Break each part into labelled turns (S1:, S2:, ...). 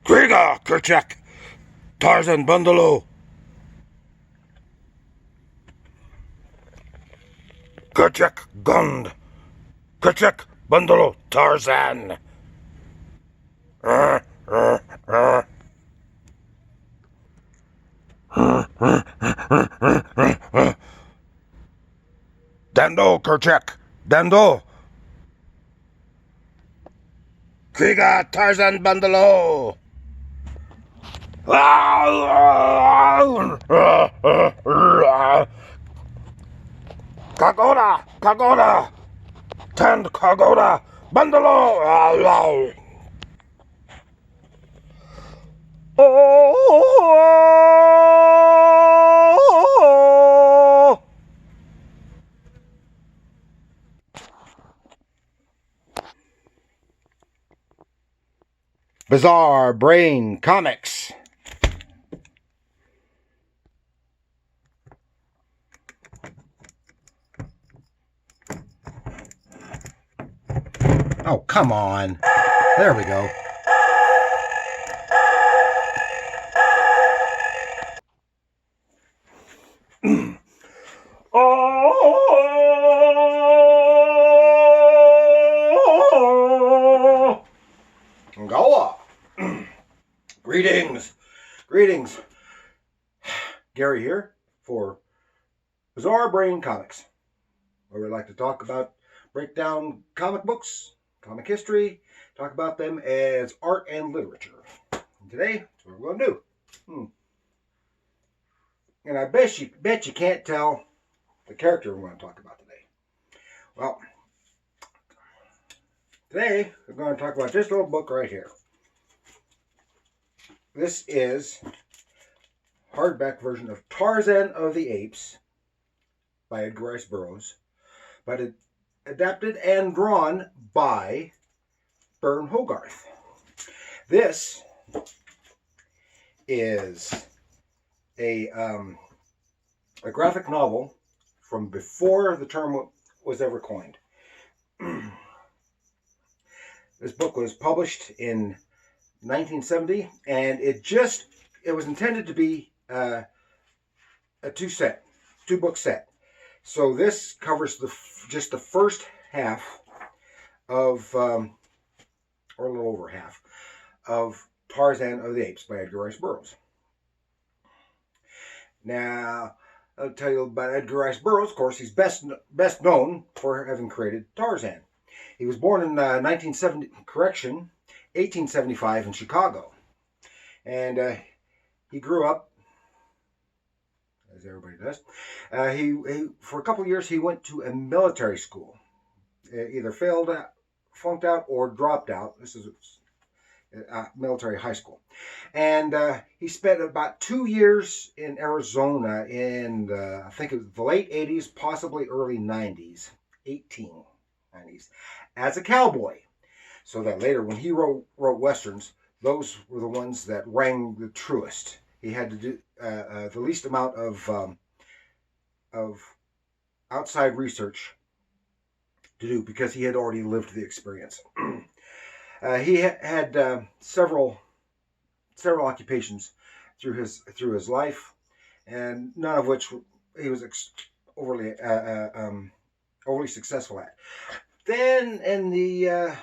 S1: Kriga Kerchak Tarzan Bundalo Kerchak Gund Kerchak Bundalo Tarzan Dando Kerchak Dando Kriga Tarzan Bundalo Kagoda Kagoda Tand Kagoda Bundalo Oh! Bizarre Brain Comics. Oh, come on. There we go. Oh! Goa. Greetings. Greetings. Gary here for Bizarre Brain Comics, where we like to talk about, break down comic books, comic history, talk about them as art and literature. And today, that's what we're going to do. And I bet you can't tell the character we're going to talk about today. Well, today we're going to talk about this little book right here. This is a hardback version of Tarzan of the Apes by Edgar Rice Burroughs, but it adapted and drawn by Byrne Hogarthe. This is a graphic novel from before the term was ever coined. This book was published in 1970, and it was intended to be a two-book set. So this covers just the first half of, or a little over half, of Tarzan of the Apes by Edgar Rice Burroughs. Now, I'll tell you about Edgar Rice Burroughs. Of course, he's best known for having created Tarzan. He was born in 1875 in Chicago. And he grew up, as everybody does. He for a couple of years, he went to a military school. Either flunked out, or dropped out. This is a military high school. And he spent about 2 years in Arizona in, I think it was the late 80s, possibly early 90s, 1890s, as a cowboy. So that later, when he wrote Westerns, those were the ones that rang the truest. He had to do the least amount of outside research to do, because he had already lived the experience. He had several occupations through his life, and none of which he was overly successful at. Then in the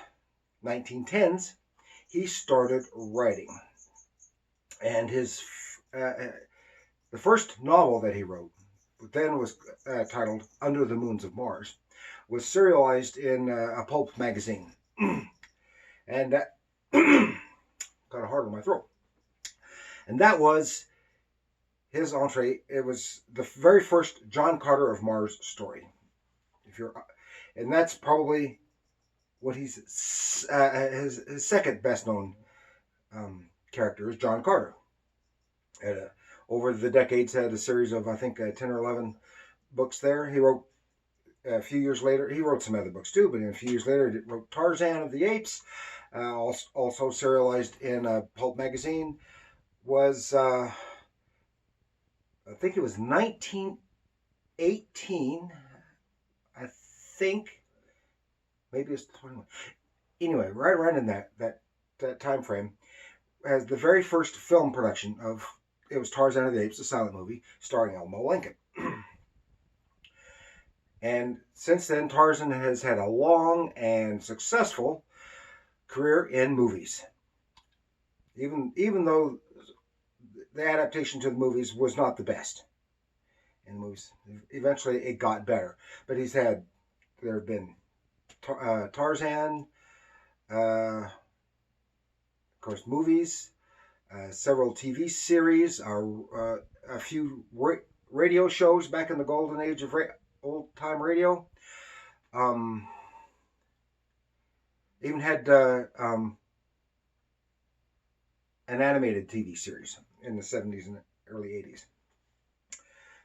S1: 1910s, he started writing, and his the first novel that he wrote, then was titled Under the Moons of Mars, was serialized in a pulp magazine. And that got a hard in my throat. And that was his entree. It was the very first John Carter of Mars story. And that's probably what he's his second best known character is John Carter. And, over the decades, had a series of, I think, 10 or 11 books there. He wrote a few years later. He wrote some other books too, but a few years later, he wrote Tarzan of the Apes. Also serialized in a pulp magazine. Was I think it was 1918. I think maybe it's 21. Anyway, right around in that time frame, as the very first film production of, it was Tarzan of the Apes, a silent movie starring Elmo Lincoln. And since then, Tarzan has had a long and successful career in movies. Even though the adaptation to the movies was not the best in the movies, eventually it got better. But there have been Tarzan, of course, movies, several TV series, a few radio shows back in the golden age of old time radio. Even had an animated TV series in the 70s and early 80s.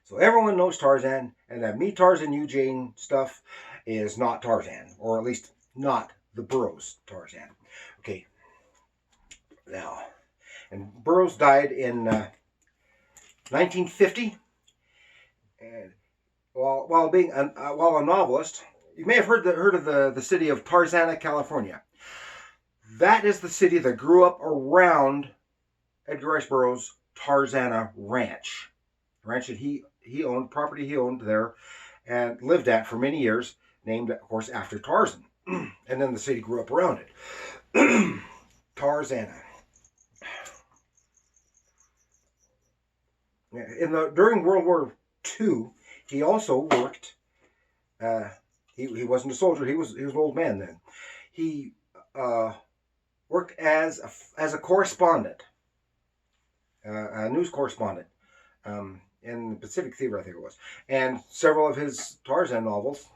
S1: So everyone knows Tarzan, and that Me, Tarzan, You, Jane stuff is not Tarzan, or at least not the Burroughs Tarzan. Okay, now, and Burroughs died in 1950, and while a novelist, you may have heard of the city of Tarzana, California. That is the city that grew up around Edgar Rice Burroughs' Tarzana Ranch. Ranch that he owned, property he owned there and lived at for many years, named, of course, after Tarzan. And then the city grew up around it. Tarzana. During World War II, he also worked. He wasn't a soldier. He was an old man then. He worked as a correspondent, a news correspondent, in the Pacific Theater, I think it was. And several of his Tarzan novels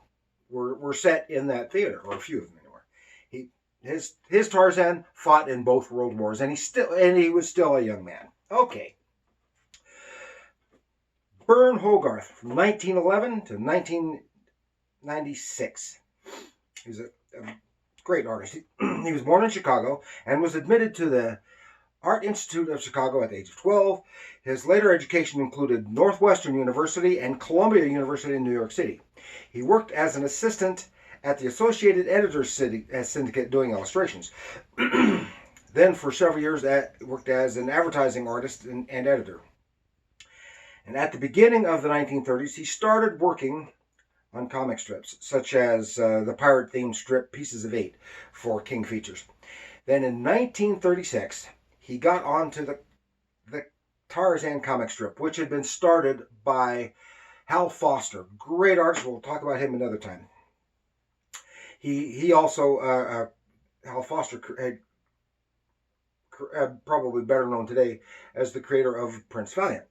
S1: were set in that theater, or a few of them anyway. His Tarzan fought in both World Wars, and he was still a young man. Okay. Byrne Hogarthe, from 1911 to 1996. He was a great artist. He was born in Chicago and was admitted to the Art Institute of Chicago at the age of 12. His later education included Northwestern University and Columbia University in New York City. He worked as an assistant at the Associated Editors Syndicate doing illustrations. Then for several years worked as an advertising artist and editor. And at the beginning of the 1930s, he started working on comic strips, such as the pirate-themed strip Pieces of Eight for King Features. Then in 1936, he got onto the Tarzan comic strip, which had been started by Hal Foster. Great artist. We'll talk about him another time. He also, Hal Foster, probably better known today as the creator of Prince Valiant.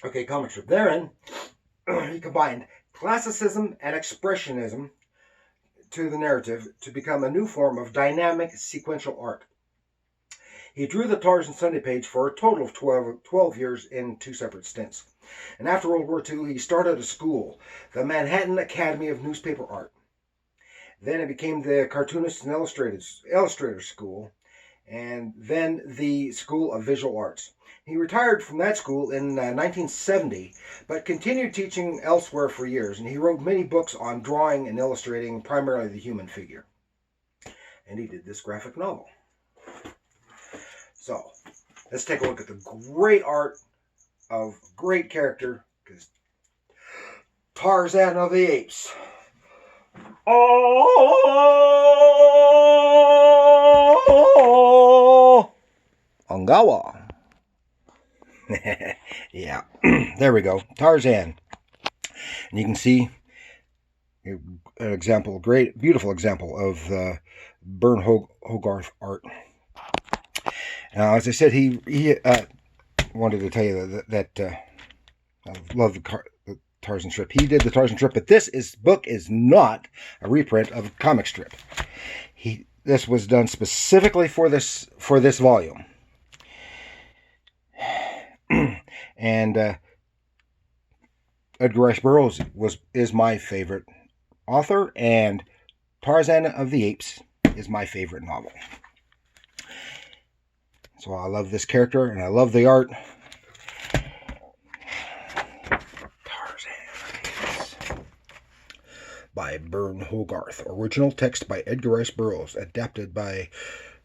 S1: Okay, comic strip. Therein, he combined classicism and expressionism to the narrative to become a new form of dynamic sequential art. He drew the Tarzan Sunday page for a total of 12 years in 2 separate stints. And after World War II, he started a school, the Manhattan Academy of Newspaper Art. Then it became the Cartoonists and Illustrators School, and then the School of Visual Arts. He retired from that school in 1970, but continued teaching elsewhere for years, and he wrote many books on drawing and illustrating primarily the human figure. And he did this graphic novel. So, let's take a look at the great art of great character, because Tarzan of the Apes. Oh, Ongawa. Yeah, there we go. Tarzan. And you can see an example, great, beautiful example of Byrne Hogarthe art. Now, as I said, he wanted to tell you that I love the Tarzan strip. He did the Tarzan strip, but this book is not a reprint of a comic strip. This was done specifically for this volume. And Edgar Rice Burroughs is my favorite author, and Tarzan of the Apes is my favorite novel. So I love this character, and I love the art. Tarzan of the Apes. by Byrne Hogarthe. Original text by Edgar Rice Burroughs. Adapted by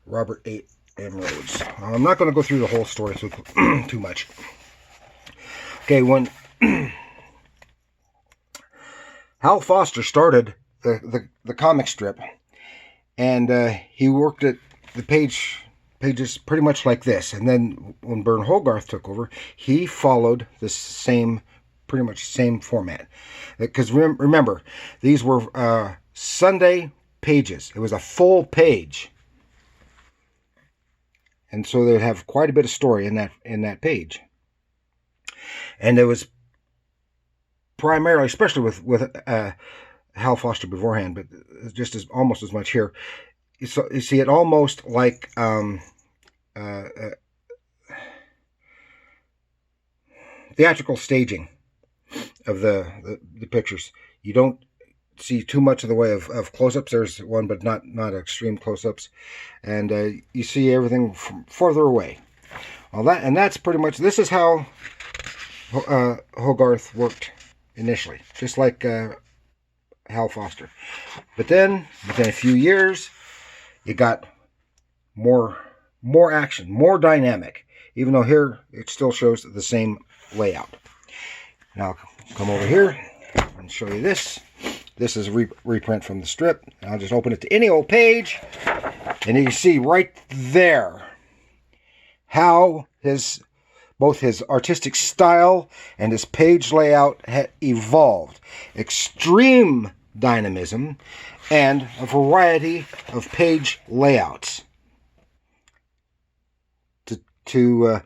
S1: Robert M. Rhodes. I'm not going to go through the whole story too much. Okay, when Hal Foster started the comic strip, and he worked at the pages pretty much like this. And then when Byrne Hogarthe took over, he followed the pretty much same format. Because remember, these were Sunday pages. It was a full page, and so they'd have quite a bit of story in that page. And it was primarily, especially with Hal Foster beforehand, but just almost as much here. So you see it almost like theatrical staging of the pictures. You don't see too much of the way of close-ups. There's one, but not extreme close-ups, and you see everything from further away. Well, that's pretty much. This is how Hogarth worked initially, just like Hal Foster. But then, within a few years, it got more action, more dynamic, even though here it still shows the same layout. Now, I'll come over here and show you this. This is a reprint from the strip. I'll just open it to any old page, and you can see right there how both his artistic style and his page layout had evolved. Extreme dynamism and a variety of page layouts to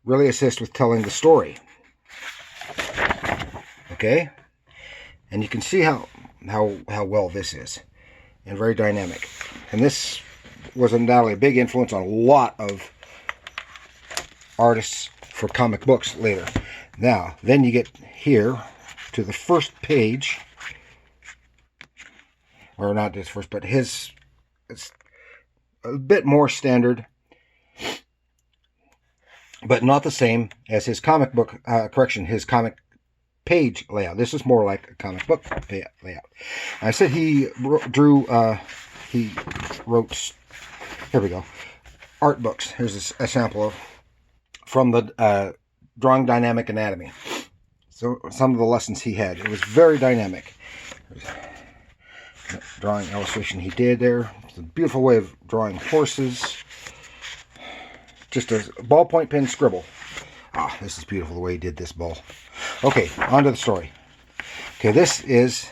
S1: really assist with telling the story. Okay, and you can see how well this is, and very dynamic. And this was undoubtedly a big influence on a lot of artists for comic books later. Now, then you get here to the first page, or not this first, but it's a bit more standard, but not the same as his comic book, his comic page layout. This is more like a comic book layout. I said he wrote, here we go, art books. Here's a sample from the Drawing Dynamic Anatomy. So some of the lessons he had. It was very dynamic. Drawing illustration he did there. It's a beautiful way of drawing horses. Just a ballpoint pen scribble. Ah, this is beautiful the way he did this ball. Okay, on to the story. Okay, this is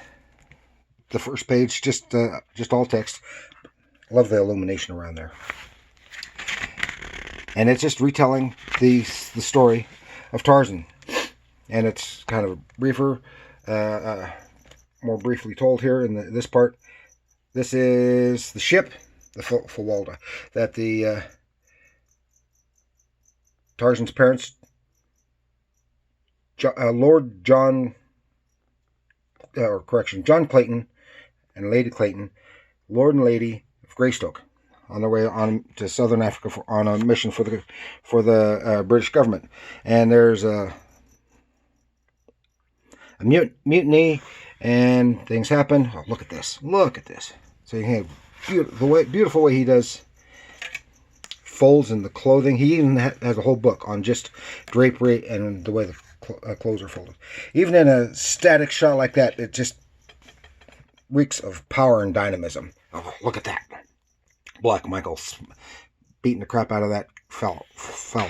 S1: the first page, just all text. Love the illumination around there. And it's just retelling the story of Tarzan. And it's kind of briefer, more briefly told here in this part. This is the ship, the Fawalda, that the Tarzan's parents, Lord John Clayton and Lady Clayton, Lord and Lady of Greystoke, on their way on to Southern Africa on a mission for the British government. And there's a mutiny, and things happen. Oh, look at this! Look at this! So you have beautiful way he does folds in the clothing. He even has a whole book on just drapery and the way the clothes are folded. Even in a static shot like that, it just reeks of power and dynamism. Oh, look at that! Black Michael's beating the crap out of that foul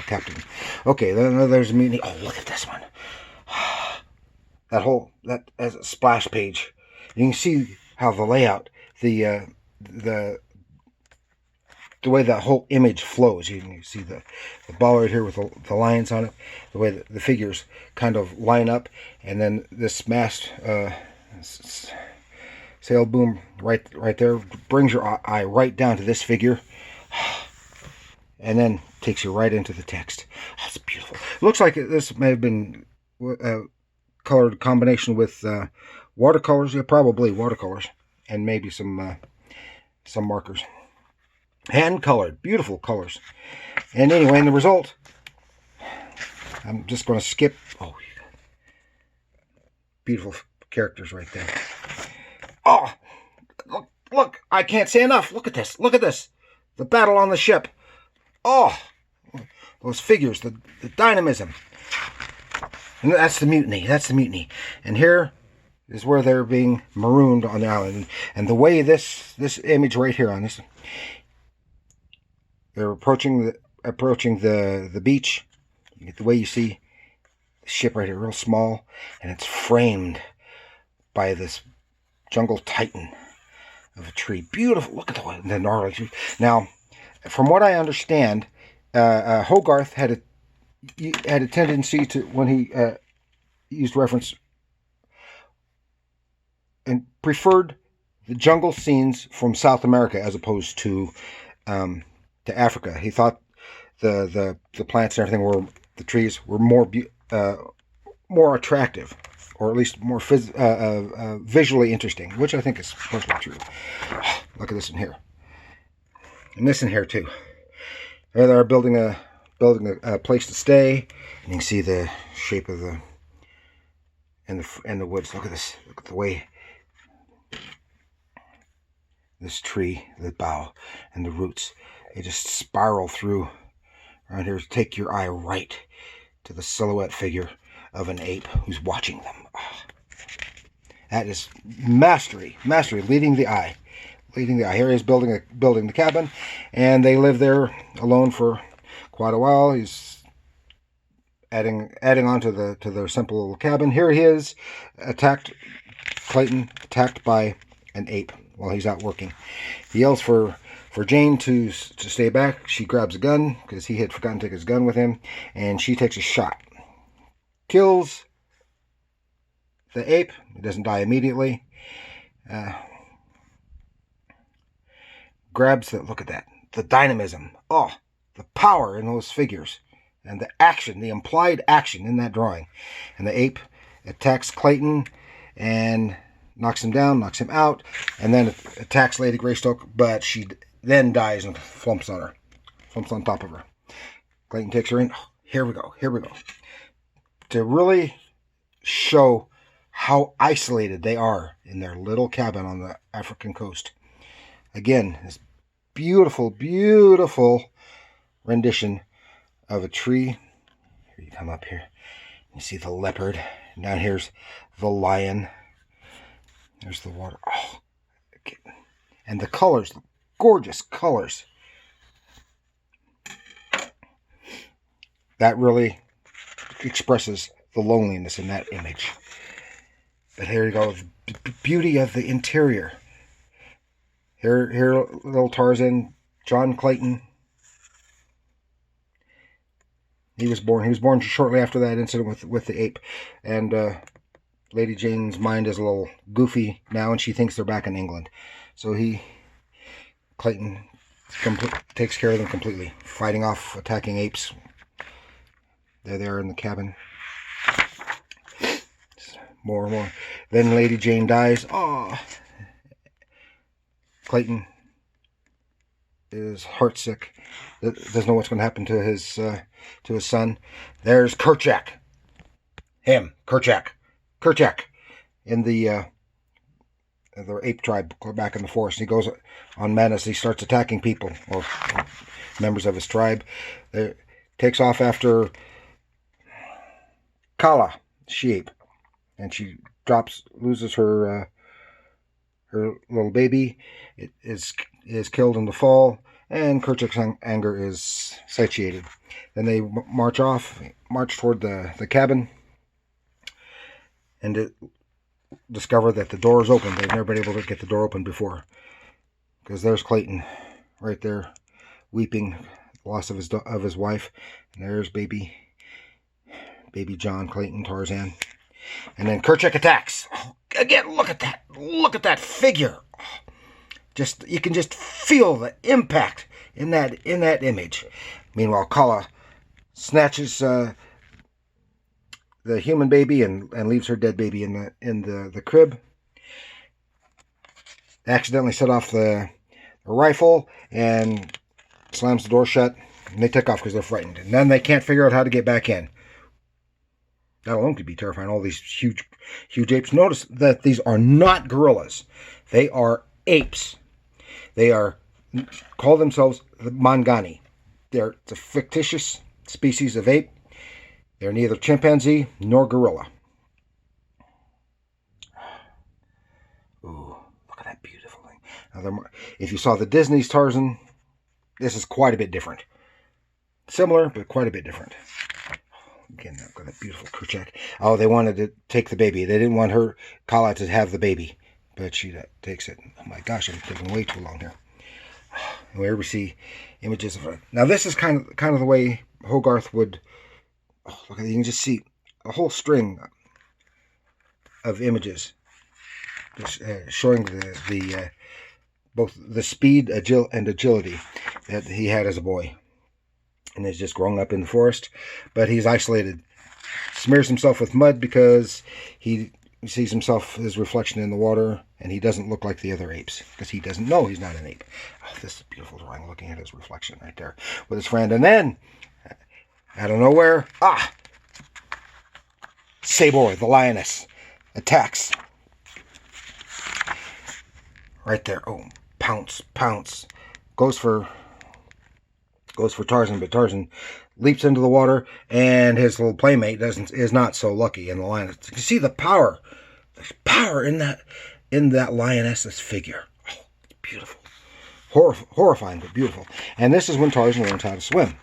S1: captain. Okay, then there's a mutiny. Oh, look at this one. That as a splash page. You can see how the layout, the way that whole image flows. You can see the ball right here with the lines on it, the way the figures kind of line up, and then this mast sail boom right there brings your eye right down to this figure, and then takes you right into the text. Oh, it's beautiful. It looks like this may have been colored combination with watercolors. Yeah, probably watercolors, and maybe some markers. Hand colored, beautiful colors. And anyway, in the result, I'm just going to skip. Oh, beautiful characters right there. Oh, look, I can't say enough. Look at this. The battle on the ship. Oh, those figures, the dynamism. And that's the mutiny. And here is where they're being marooned on the island. And the way this image right here on this, they're approaching the beach. You get the way you see the ship right here, real small, and it's framed by this jungle titan of a tree. Beautiful. Look at the gnarly tree. Now, from what I understand, Hogarth had a tendency to, when he used reference, and preferred the jungle scenes from South America as opposed to Africa. He thought the plants and everything the trees were more attractive, or at least more visually interesting, which I think is partially true. Look at this in here, and this in here too. They're building a place to stay, and you can see the shape of the woods. Look at this. Look at the way this tree, the bough, and the roots, they just spiral through around here to take your eye right to the silhouette figure of an ape who's watching them. Oh, that is mastery, leading the eye. Here he's building the cabin, and they live there alone for quite a while. He's adding on to their simple little cabin. Here he is, Clayton attacked by an ape while he's out working. He yells for Jane to stay back. She grabs a gun because he had forgotten to take his gun with him, and she takes a shot. Kills the ape. He doesn't die immediately. Grabs look at that. The dynamism. Oh, the power in those figures. And the action, the implied action in that drawing. And the ape attacks Clayton and knocks him down, knocks him out, and then attacks Lady Greystoke, but she then dies and flumps on top of her. Clayton takes her in. Oh, here we go. To really show how isolated they are in their little cabin on the African coast. Again, this beautiful rendition of a tree. Here you come up here. You see the leopard. And down here's the lion. There's the water. Oh, and the colors, the gorgeous colors. That really expresses the loneliness in that image. But here you go, the beauty of the interior. Here, little Tarzan, John Clayton. He was born shortly after that incident with the ape, and Lady Jane's mind is a little goofy now, and she thinks they're back in England. So Clayton takes care of them completely, fighting off attacking apes. They're there in the cabin. More and more. Then Lady Jane dies. Oh, Clayton is heartsick. Doesn't know what's going to happen to his son. There's Kerchak. Kerchak, in the ape tribe back in the forest. He goes on madness. He starts attacking people or members of his tribe. Takes off after Kala, she-ape, and she loses her little baby. It is killed in the fall, and Kerchak's anger is satiated. Then they march toward the cabin, and discover that the door is open. They've never been able to get the door open before, because there's Clayton right there, weeping the loss of his wife, and there's baby John Clayton, Tarzan. And then Kerchak attacks. Oh, again, look at that figure. Just you can just feel the impact in that image. Meanwhile, Kala snatches the human baby and leaves her dead baby in the crib. Accidentally set off the rifle and slams the door shut. And they take off because they're frightened. And then they can't figure out how to get back in. That alone could be terrifying. All these huge apes. Notice that these are not gorillas. They are apes. They call themselves the Mangani. They're a fictitious species of ape. They're neither chimpanzee nor gorilla. Ooh, look at that beautiful thing. Now, if you saw the Disney's Tarzan, this is quite a bit different. Similar, but quite a bit different. Again, I've got a beautiful Kerchak. Oh, they wanted to take the baby. They didn't want her, Kala, to have the baby. But she takes it. Oh my gosh, I'm taking way too long here. And where we see images of her. Now this is kind of the way Hogarth would. Oh, look at that! You can just see a whole string of images, just showing the both the speed, and agility that he had as a boy, and is just growing up in the forest. But he's isolated, smears himself with mud because he sees his reflection in the water, and he doesn't look like the other apes because he doesn't know he's not an ape. Oh, this is a beautiful drawing, looking at his reflection right there with his friend. And then, out of nowhere, Sabor, the lioness, attacks. Right there. Oh, pounce. Goes for Tarzan, but Tarzan leaps into the water, and his little playmate is not so lucky. And the lioness, you can see the power. There's power in that lioness's figure. Oh, it's beautiful. Horrifying, but beautiful. And this is when Tarzan learns how to swim.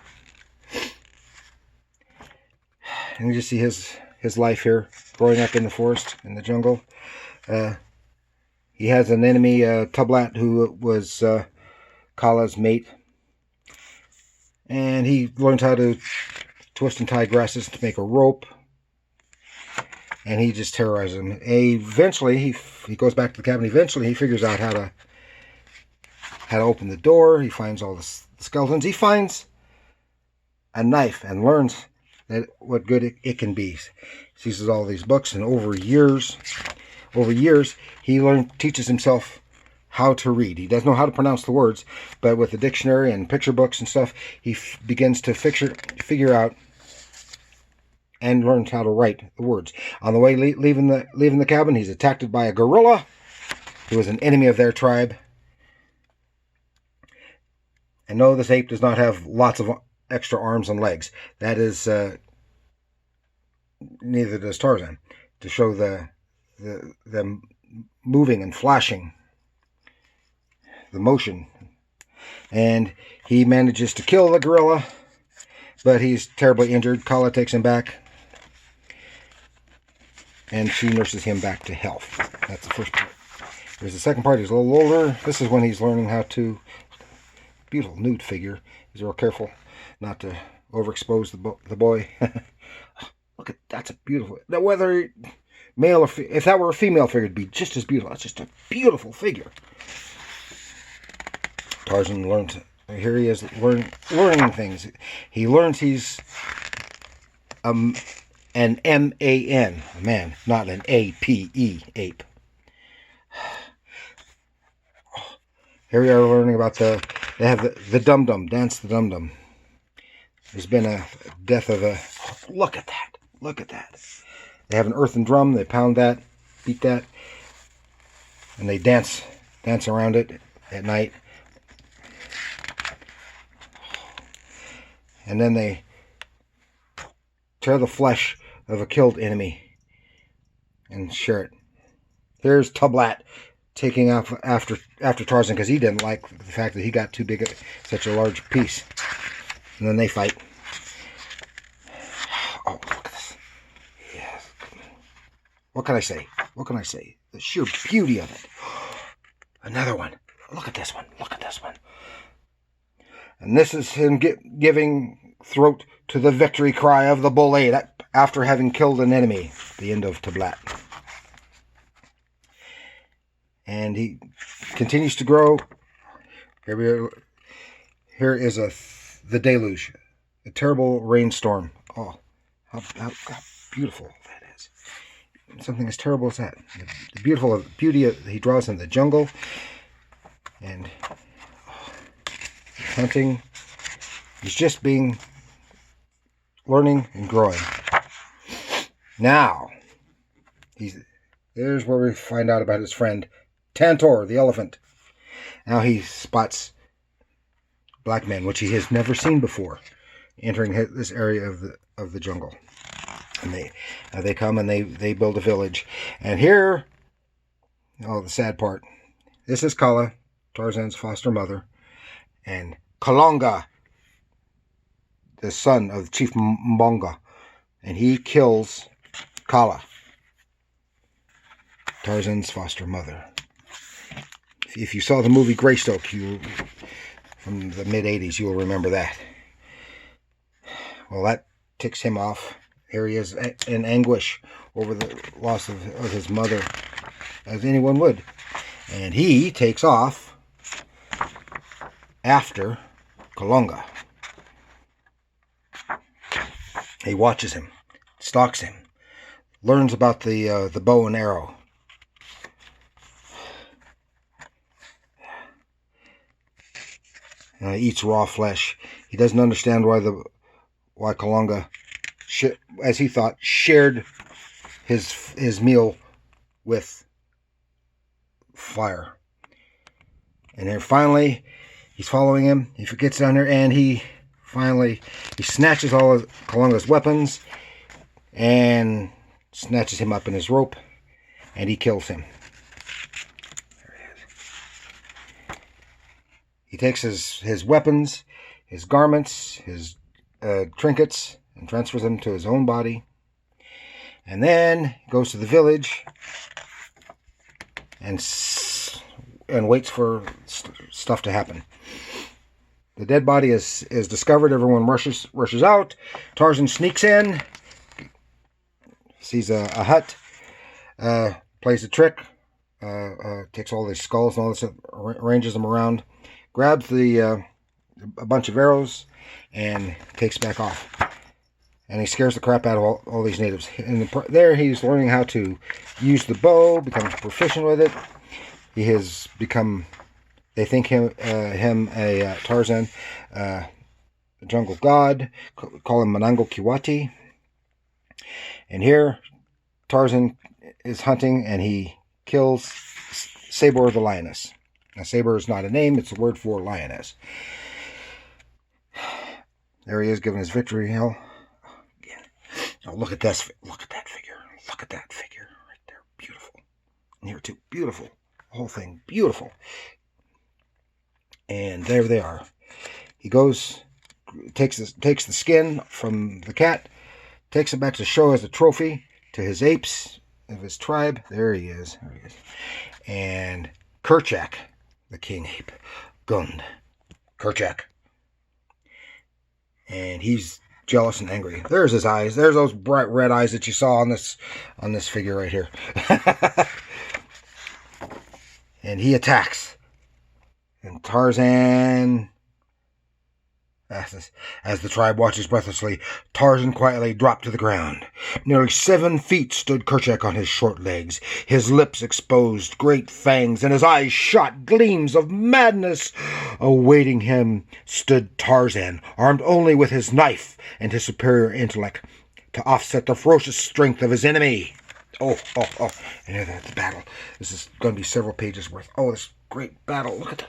S1: And you just see his life here, growing up in the forest, in the jungle. He has an enemy, Tublat, who was Kala's mate. And he learns how to twist and tie grasses to make a rope. And he just terrorizes him. Eventually, he goes back to the cabin. Eventually, he figures out how to open the door. He finds all the skeletons. He finds a knife and learns what good it can be. He sees all these books, and over years, he teaches himself how to read. He doesn't know how to pronounce the words, but with the dictionary and picture books and stuff, he begins to figure out and learns how to write the words. On the way leaving the cabin, he's attacked by a gorilla who is an enemy of their tribe. And no, this ape does not have lots of extra arms and legs. That is, neither does Tarzan, to show them moving and flashing, the motion. And he manages to kill the gorilla, but he's terribly injured. Kala takes him back, and she nurses him back to health. That's the first part. There's the second part. He's a little older. This is when he's learning how to. Beautiful nude figure. He's real careful not to overexpose the boy. Look at that's a beautiful. Now whether male or if that were a female figure, it'd be just as beautiful. That's just a beautiful figure. Tarzan learns. Here he is learning things. He learns he's an M-A-N, a man, not an A-P-E, ape. Here we are learning about they have the dum-dum, dance the dum-dum. There's been a death of a, look at that. They have an earthen drum, they pound that, beat that, and they dance around it at night. And then they tear the flesh of a killed enemy and share it. Here's Tublat taking off after Tarzan because he didn't like the fact that he got too big, such a large piece. And then they fight. Oh, look at this. Yes. What can I say? The sheer beauty of it. Another one. Look at this one. And this is him giving throat to the victory cry of the bull ape after having killed an enemy. The end of Tublat. And he continues to grow. Here is the deluge, a terrible rainstorm. Oh, how beautiful that is! Something as terrible as that. The beauty he draws in the jungle, and hunting. He's just learning and growing. Now, there's where we find out about his friend Tantor, the elephant. Now he spots black men, which he has never seen before, entering this area of the jungle. And they come and they build a village. And here, the sad part, this is Kala, Tarzan's foster mother, and Kalonga, the son of Chief Mbonga, and he kills Kala, Tarzan's foster mother. If you saw the movie Greystoke from the mid-'80s, you'll remember that. Well, that ticks him off. Here he is in anguish over the loss of his mother, as anyone would. And he takes off after Kalonga. He watches him, stalks him, learns about the bow and arrow. Eats raw flesh. He doesn't understand why Kalonga, as he thought, shared his meal with fire. And then finally, he's following him. He gets down there, and he snatches all of Kalonga's weapons and snatches him up in his rope, and he kills him. There he is. He takes his weapons, his garments, his trinkets, and transfers them to his own body. And then goes to the village and waits for stuff to happen. The dead body is discovered. Everyone rushes out. Tarzan sneaks in, sees a hut, plays a trick, takes all these skulls and all this, arranges them around, grabs a bunch of arrows, and takes back off. And he scares the crap out of all these natives. And there he's learning how to use the bow, becomes proficient with it. He has become, they think him a Tarzan, a jungle god, call him Manango Kiwati. And here, Tarzan is hunting, and he kills Sabor the lioness. Now, Sabor is not a name, it's a word for lioness. There he is, giving his victory hail. Oh, look at this. Look at that figure. Look at that figure right there. Beautiful. And here too. Beautiful. The whole thing. Beautiful. And there they are. He goes, takes the skin from the cat, takes it back to show as a trophy to his apes of his tribe. There he is. There he is. And Kerchak, the king ape, Gund, Kerchak. And he's jealous and angry. There's his eyes. There's those bright red eyes that you saw on this figure right here. And he attacks. And Tarzan, as the tribe watches breathlessly, Tarzan quietly dropped to the ground. Nearly 7 feet stood Kerchak on his short legs, his lips exposed, great fangs, and his eyes shot gleams of madness. Awaiting him stood Tarzan, armed only with his knife and his superior intellect to offset the ferocious strength of his enemy. Oh. And here the battle. This is going to be several pages worth. Oh, this great battle. Look at that.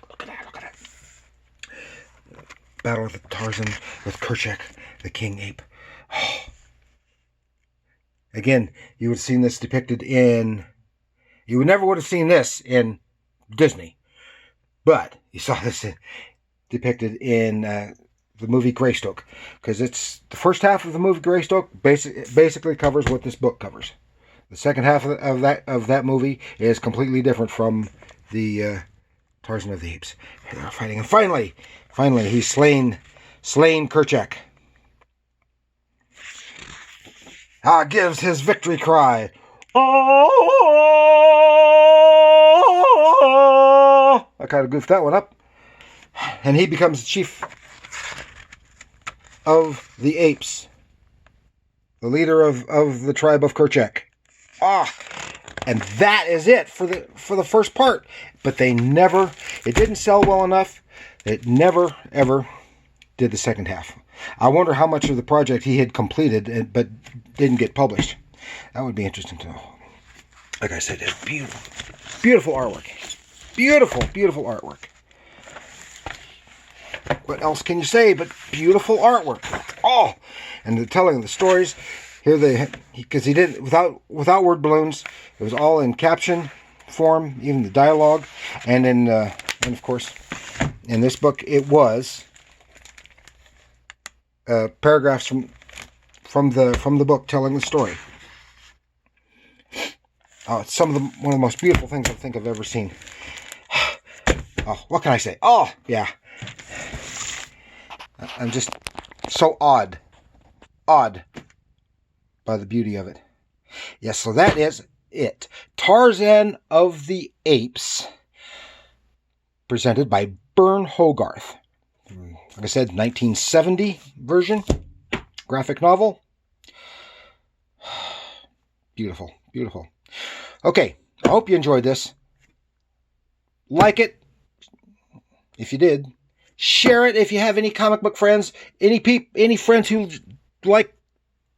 S1: Battle with Tarzan with Kerchak, the king ape. Oh. Again, you would have seen this depicted in... You never would have seen this in Disney. But you saw this depicted in the movie Greystoke. Because it's the first half of the movie Greystoke basically covers what this book covers. The second half of that movie is completely different from the Tarzan of the Apes. They're fighting, and finally, he's slain Kerchak. Gives his victory cry. Oh! I kind of goofed that one up. And he becomes the chief of the Apes, the leader of the tribe of Kerchak. And that is it for the first part. But it didn't sell well enough. It never, ever did the second half. I wonder how much of the project he had completed, but didn't get published. That would be interesting to know. Like I said, beautiful, beautiful artwork. Beautiful, beautiful artwork. What else can you say but beautiful artwork? Oh, and the telling of the stories. Here because he did without word balloons. It was all in caption form, even the dialogue, and of course, in this book it was paragraphs from the book telling the story. Oh, it's one of the most beautiful things I think I've ever seen. Oh, what can I say? Oh, yeah. I'm just so awed by the beauty of it. Yes, so that is it. Tarzan of the Apes, presented by Byrne Hogarthe. Like I said, 1970 version, graphic novel. Beautiful, beautiful. Okay, I hope you enjoyed this. Like it, if you did. Share it if you have any comic book friends, any friends who like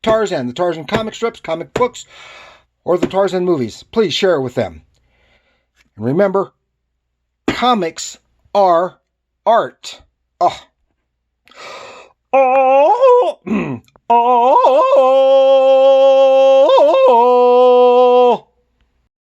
S1: Tarzan, the Tarzan comic strips, comic books, or the Tarzan movies. Please share it with them. And remember, comics are art. Oh. Oh. Oh.